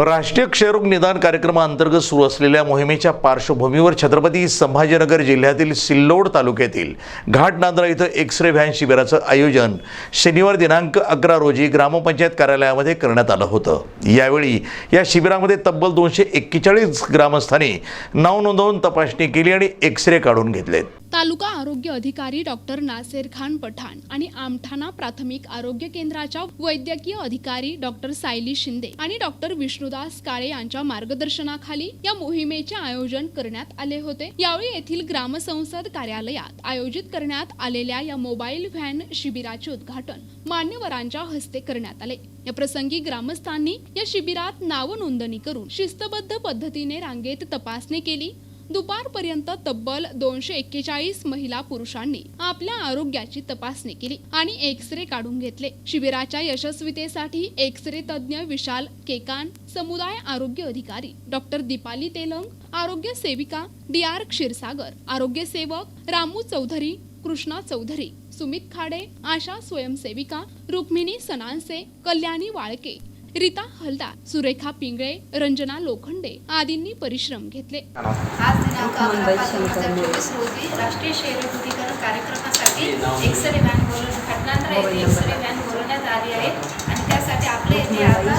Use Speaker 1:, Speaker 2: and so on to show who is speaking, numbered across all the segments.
Speaker 1: राष्ट्रीय क्षयरोग निदान कार्यक्रमाअंतर्गत सुरू असलेल्या मोहिमेच्या पार्श्वभूमीवर छत्रपती संभाजीनगर जिल्ह्यातील सिल्लोड तालुक्यातील घाटनांद्रा इथं एक्स-रे व्हॅन शिबिराचं आयोजन शनिवार दिनांक 11 रोजी ग्रामपंचायत कार्यालयामध्ये करण्यात आलं होतं। यावेळी या शिबिरामध्ये तब्बल 241 ग्रामस्थांनी नाव नोंदवून तपासणी केली आणि एक्स-रे काढून घेतलेत।
Speaker 2: तालुका आरोग्य अधिकारी डॉक्टर नासेर खान पठाण आणि आमठाणा प्राथमिक आरोग्य केंद्राच्या वैद्यकीय अधिकारी डॉक्टर सायली शिंदे आणि डॉक्टर विष्णुदास काळे यांच्या मार्गदर्शनाखाली या मोहिमेचे आयोजन करण्यात आले होते। यावेळी येथील ग्रामसंसद कार्यालयात आयोजित करण्यात आलेल्या या मोबाईल व्हॅन शिबिराचे उद्घाटन मान्यवरांच्या हस्ते करण्यात आले। या प्रसंगी ग्रामस्थांनी या शिबिरात नाव नोंदणी करून शिस्तबद्ध पद्धतीने रांगेत तपासणी केली। दुपारपर्यंत तब्बल 241 महिला पुरुषांनी आपल्या आरोग्याची तपासणी केली आणि एक्स-रे काढून घेतले। शिबिराच्या यशस्वीतेसाठी एक्स-रे तज्ञ विशाल केकान, समुदाय आरोग्य अधिकारी डॉक्टर दीपाली तेलंग, आरोग्य सेविका DR क्षीरसागर, आरोग्य सेवक रामू चौधरी, कृष्णा चौधरी, सुमित खाडे, आशा स्वयंसेविका रुक्मिणी सनानसे, कल्याणी वाळके, रीता हलदार, सुरेखा पिंगळे, रंजना लोखंडे आदींनी परिश्रम घेतले।
Speaker 3: आज दिनांक 11/5/2024 रोजी राष्ट्रीय क्षयरोग कार्यक्रमासाठी एक्स-रे व्हॅन घाटनांद्रा येथे एक्स-रे व्हॅन बोलवण्यात आली आहे आणि त्यासाठी आपल्या येथे आता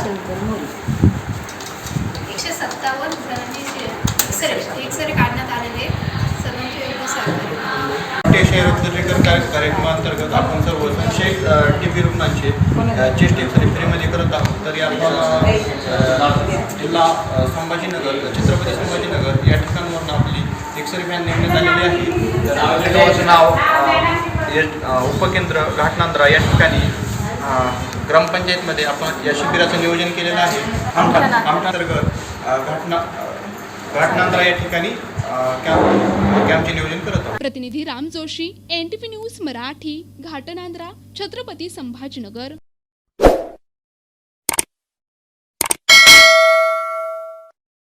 Speaker 3: 157 जणांनी एक्स-रे काढण्यात आलेले सर्वांचे योग्य सहकार्य।
Speaker 4: राष्ट्रीय क्षयरोग कार्यक्रमांतर्गत आपण सर्व 200 TB रुग्णांचे चेस्ट एक्स-रे फ्रीमध्ये करत आहोत। तरी आपण जिल्हा संभाजीनगर, छत्रपती संभाजीनगर या ठिकाणावरून आपली एक्स-रे व्हॅन नेमण्यात आलेली आहे। तर आपल्या नाव उपकेंद्र घाटनांद्रा या ठिकाणी ग्रामपंचायतमध्ये आपण या शिबिराचं नियोजन केलेलं आहे। आमच्याअंतर्गत घाटनांद्रा या ठिकाणी कॅम्पचे नियोजन करत आहोत।
Speaker 2: प्रतिनिधी राम जोशी, NTV न्यूज मराठी, घाटनांद्रा, छत्रपती संभाजीनगर।